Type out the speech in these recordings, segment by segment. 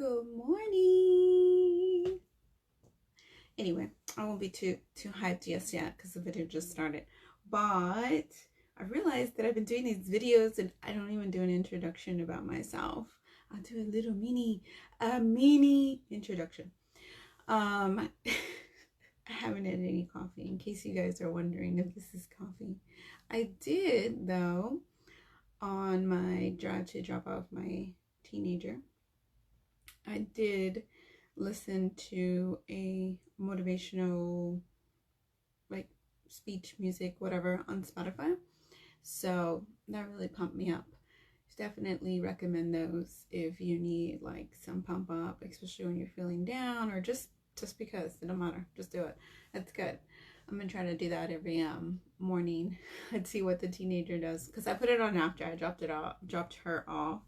Good morning. Anyway, I won't be too hyped just yet because the video just started. But I realized that I've been doing these videos and I don't even do an introduction about myself. I'll do a little mini introduction. I haven't had any coffee, in case you guys are wondering if this is coffee. I did, though, on my drive to drop off my teenager. I did listen to a motivational, like, speech, music, whatever, on Spotify. So that really pumped me up. Definitely recommend those if you need like some pump up, especially when you're feeling down, or just because it don't matter, just do it. That's good. I'm gonna try to do that every morning. Let's see what the teenager does, because I put it on after I dropped her off.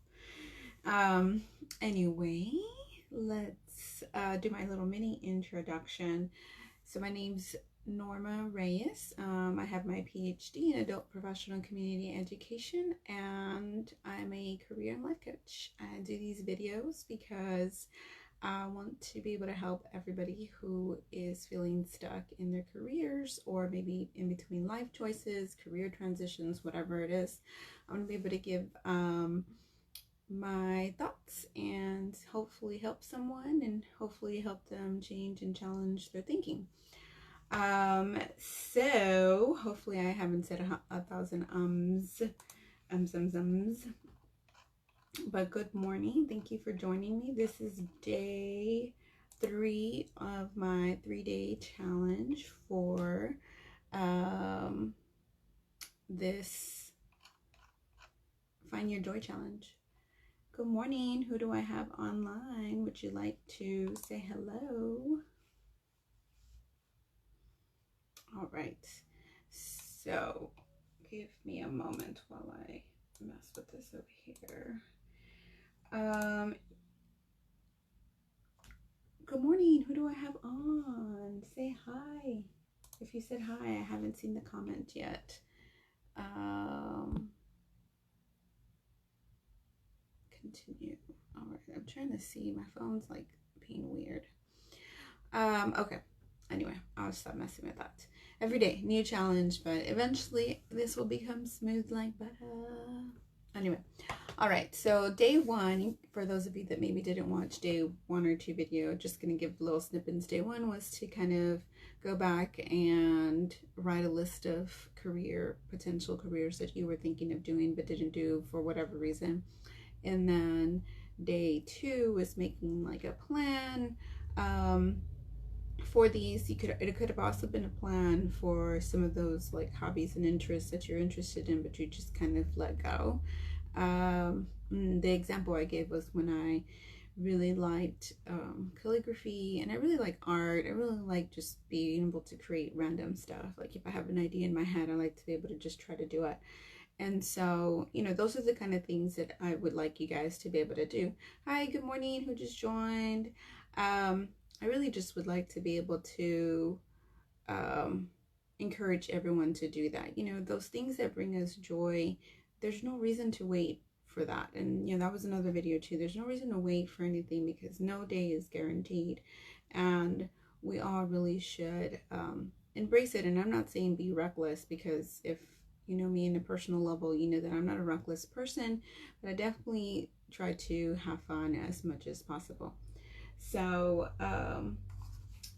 Anyway, let's do my little mini introduction. So my name's Norma Reyes. I have my PhD in adult professional community education, and I'm a career and life coach. I do these videos because I want to be able to help everybody who is feeling stuck in their careers, or maybe in between life choices, career transitions, whatever it is. I want to be able to give my thoughts and hopefully help someone, and hopefully help them change and challenge their thinking. So hopefully I haven't said a thousand ums, but good morning. Thank you for joining me. This is day 3 of my 3-day challenge for this Find Your Joy challenge. Good morning. Who do I have online? Would you like to say hello? All right. So give me a moment while I mess with this over here. Good morning. Who do I have on? Say hi. If you said hi, I haven't seen the comment yet. Continue. All right. I'm trying to see. My phone's like being weird. Okay. Anyway, I'll stop messing with that. Every day, new challenge, but eventually this will become smooth like butter. Anyway, all right, so day 1, for those of you that maybe didn't watch day 1 or 2 video, just gonna give little snippets. Day 1 was to kind of go back and write a list of potential careers that you were thinking of doing but didn't do for whatever reason. And then day 2 was making like a plan. For these, it could have also been a plan for some of those like hobbies and interests that you're interested in but you just kind of let go. The example I gave was when I really liked calligraphy, and I really like art. I really like just being able to create random stuff. Like if I have an idea in my head, I like to be able to just try to do it. And so, those are the kind of things that I would like you guys to be able to do. Hi, good morning, who just joined. I really just would like to be able to encourage everyone to do that. Those things that bring us joy, there's no reason to wait for that. And, that was another video too. There's no reason to wait for anything, because no day is guaranteed. And we all really should embrace it. And I'm not saying be reckless, because if you know me in a personal level, you know that I'm not a reckless person, but I definitely try to have fun as much as possible. So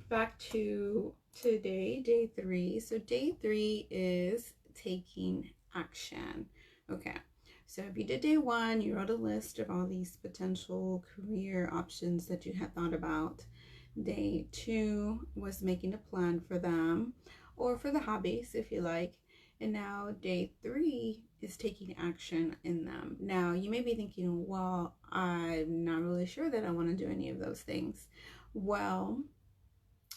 back to today, day 3. So day 3 is taking action. Okay, so if you did day 1, you wrote a list of all these potential career options that you had thought about. Day 2 was making a plan for them, or for the hobbies if you like. And now day 3 is taking action in them. Now you may be thinking, well, I'm not really sure that I want to do any of those things. Well,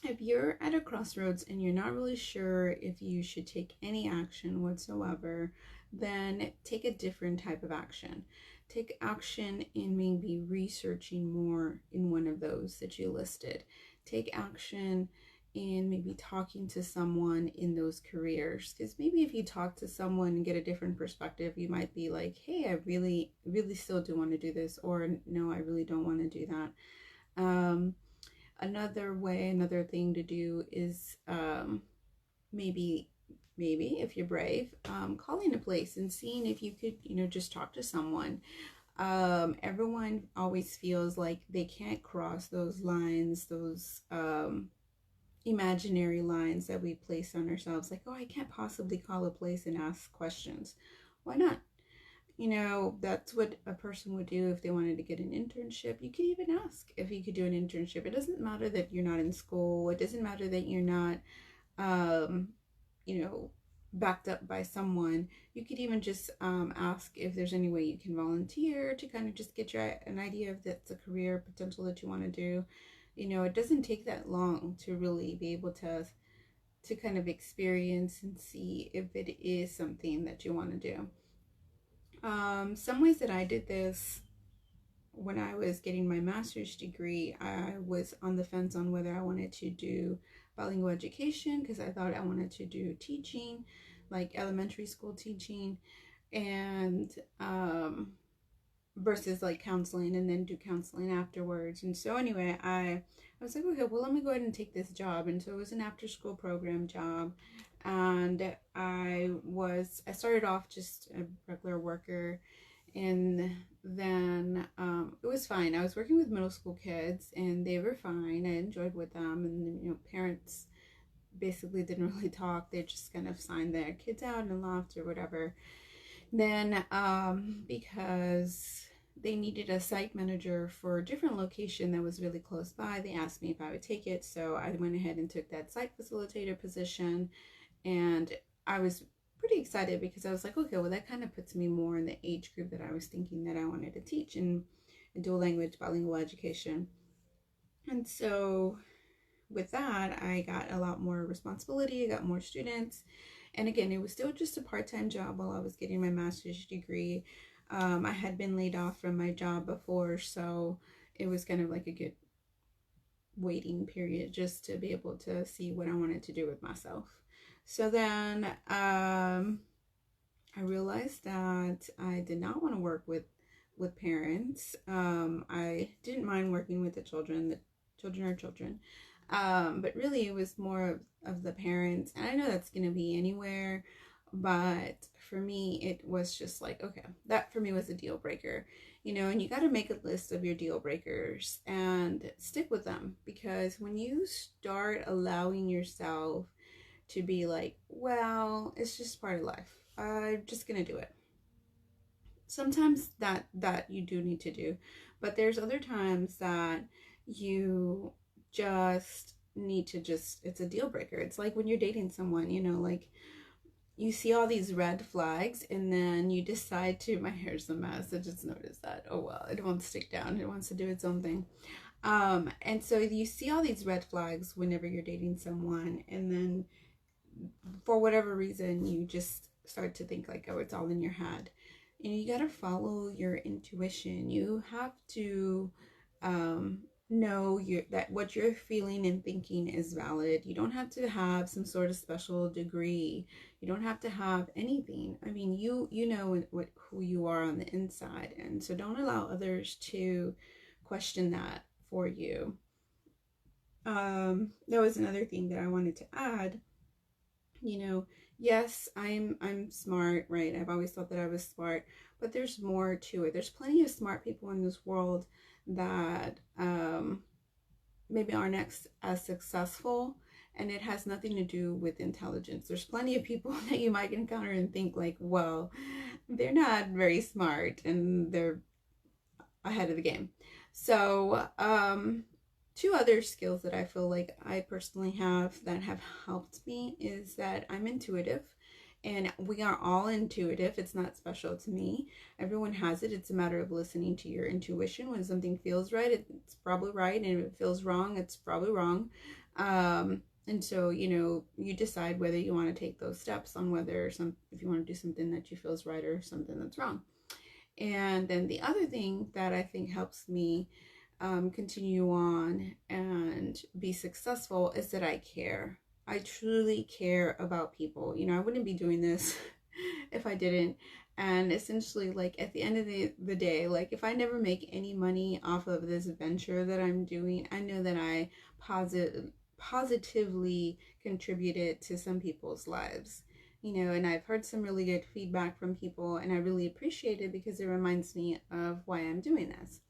if you're at a crossroads and you're not really sure if you should take any action whatsoever, then take a different type of action. Take action in maybe researching more in one of those that you listed. Take action in maybe talking to someone in those careers, because maybe if you talk to someone and get a different perspective, you might be like, hey, I really still do want to do this, or no, I really don't want to do that. Another thing to do is maybe if you're brave, calling a place and seeing if you could, just talk to someone. Everyone always feels like they can't cross those lines, those imaginary lines that we place on ourselves, like, oh, I can't possibly call a place and ask questions. Why not? That's what a person would do if they wanted to get an internship. You could even ask if you could do an internship. It doesn't matter that you're not in school. It doesn't matter that you're not um, you know, backed up by someone. You could even just ask if there's any way you can volunteer to kind of just get an idea if that's a career potential that you want to do. It doesn't take that long to really be able to kind of experience and see if it is something that you want to do. Some ways that I did this: when I was getting my master's degree, I was on the fence on whether I wanted to do bilingual education, because I thought I wanted to do teaching, like elementary school teaching, and versus like counseling, and then do counseling afterwards. And so anyway, I was like, okay, well, let me go ahead and take this job. And so it was an after school program job, and I started off just a regular worker, and then it was fine. I was working with middle school kids, and they were fine. I enjoyed with them, and parents basically didn't really talk. They just kind of signed their kids out and left or whatever. Then because they needed a site manager for a different location that was really close by, they asked me if I would take it. So I went ahead and took that site facilitator position, and I was pretty excited because I was like, okay, well, that kind of puts me more in the age group that I was thinking that I wanted to teach in dual language bilingual education. And so with that, I got a lot more responsibility. I got more students. And again, it was still just a part-time job while I was getting my master's degree. I had been laid off from my job before, so it was kind of like a good waiting period just to be able to see what I wanted to do with myself. So then I realized that I did not want to work with parents. I didn't mind working with the children. The children are children. But really it was more of the parents. And I know that's going to be anywhere. But for me, it was just like, okay, that for me was a deal breaker. And you got to make a list of your deal breakers and stick with them. Because when you start allowing yourself to be like, well, it's just part of life, I'm just gonna do it. Sometimes that you do need to do, but there's other times that you just need to it's a deal breaker. It's like when you're dating someone, like you see all these red flags, and then you decide to, my hair's a mess, I just noticed that. Oh well, it won't stick down, it wants to do its own thing. And so you see all these red flags whenever you're dating someone, and then for whatever reason you just start to think like, oh, it's all in your head. And you got to follow your intuition. You have to know that what you're feeling and thinking is valid. You don't have to have some sort of special degree. You don't have to have anything. I mean, you know who you are on the inside, and so don't allow others to question that for you. That was another thing that I wanted to add. Yes, I'm smart, right? I've always thought that I was smart, but there's more to it. There's plenty of smart people in this world that maybe aren't as successful, and it has nothing to do with intelligence. There's plenty of people that you might encounter and think like, well, they're not very smart and they're ahead of the game. So two other skills that I feel like I personally have that have helped me is that I'm intuitive, and we are all intuitive. It's not special to me. Everyone has it. It's a matter of listening to your intuition. When something feels right, it's probably right, and if it feels wrong, it's probably wrong. And so, you decide whether you want to take those steps on if you want to do something that you feels right or something that's wrong. And then the other thing that I think helps me continue on and be successful is that I care. I truly care about people. You know, I wouldn't be doing this if I didn't. And essentially, like, at the end of the day, like, if I never make any money off of this venture that I'm doing, I know that I positively contributed to some people's lives. You know, and I've heard some really good feedback from people, and I really appreciate it because it reminds me of why I'm doing this.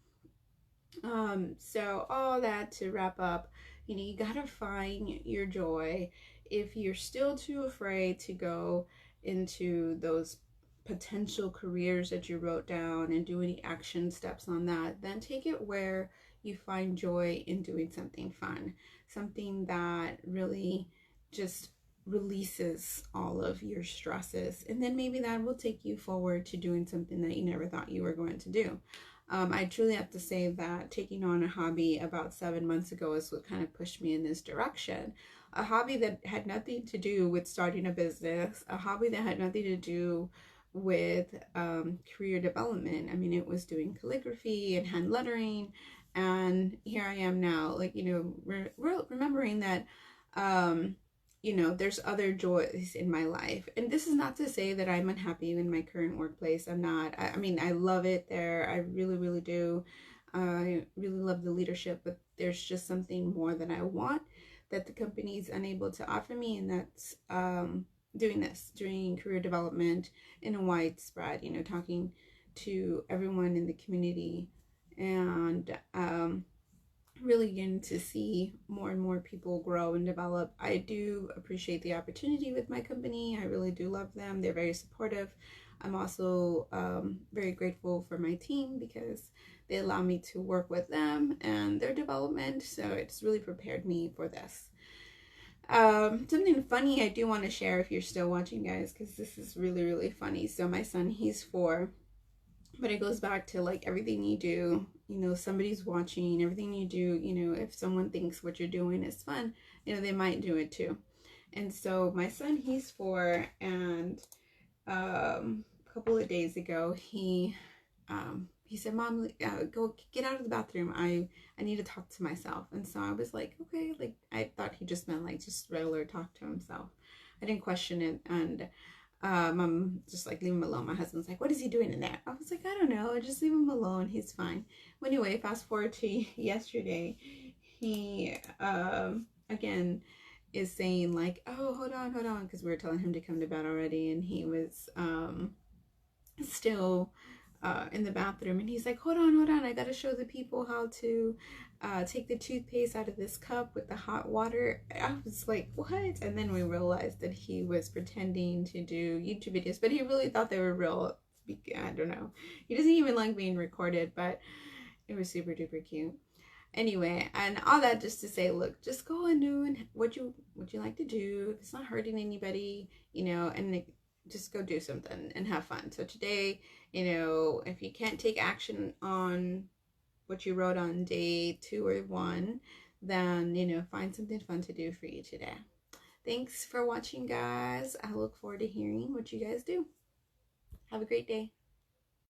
So all that to wrap up, you know, you gotta find your joy. If you're still too afraid to go into those potential careers that you wrote down and do any action steps on that, then take it where you find joy in doing something fun, something that really just releases all of your stresses, and then maybe that will take you forward to doing something that you never thought you were going to do. I truly have to say that taking on a hobby about 7 months ago is what kind of pushed me in this direction. A hobby that had nothing to do with starting a business, a hobby that had nothing to do with career development. I mean, it was doing calligraphy and hand lettering, and here I am now, like, you know, remembering that you know, there's other joys in my life. And this is not to say that I'm unhappy in my current workplace. I'm not. I mean, I love it there. I really, really do. I really love the leadership, but there's just something more that I want that the company is unable to offer me, and that's doing career development in a widespread, you know, talking to everyone in the community, and really getting to see more and more people grow and develop. I do appreciate the opportunity with my company. I really do love them. They're very supportive. I'm also very grateful for my team because they allow me to work with them and their development. So it's really prepared me for this. Something funny I do want to share if you're still watching, guys, because this is really, really funny. So my son, he's 4. But it goes back to, like, everything you do, you know, somebody's watching. Everything you do, you know, if someone thinks what you're doing is fun, you know, they might do it too. And so my son, he's 4, and a couple of days ago, he said, "Mom, go get out of the bathroom. I need to talk to myself." And so I was like, okay, like, I thought he just meant, like, just regular talk to himself. I didn't question it, and I'm just like, leave him alone. My husband's like, what is he doing in there? I was like, I don't know, just leave him alone, he's fine. Well, anyway, fast forward to yesterday, he again is saying, like, oh, hold on, because we were telling him to come to bed already, and he was still in the bathroom, and he's like, hold on, I gotta show the people how to take the toothpaste out of this cup with the hot water. I was like, what? And then we realized that he was pretending to do YouTube videos, but he really thought they were real. I don't know, he doesn't even like being recorded, but it was super duper cute. Anyway, and all that just to say, look, just go and do what you like to do. If it's not hurting anybody, you know, and just go do something and have fun. So today, you know, if you can't take action on what you wrote on day 2 or 1, then, you know, find something fun to do for you today. Thanks for watching, guys. I look forward to hearing what you guys do. Have a great day.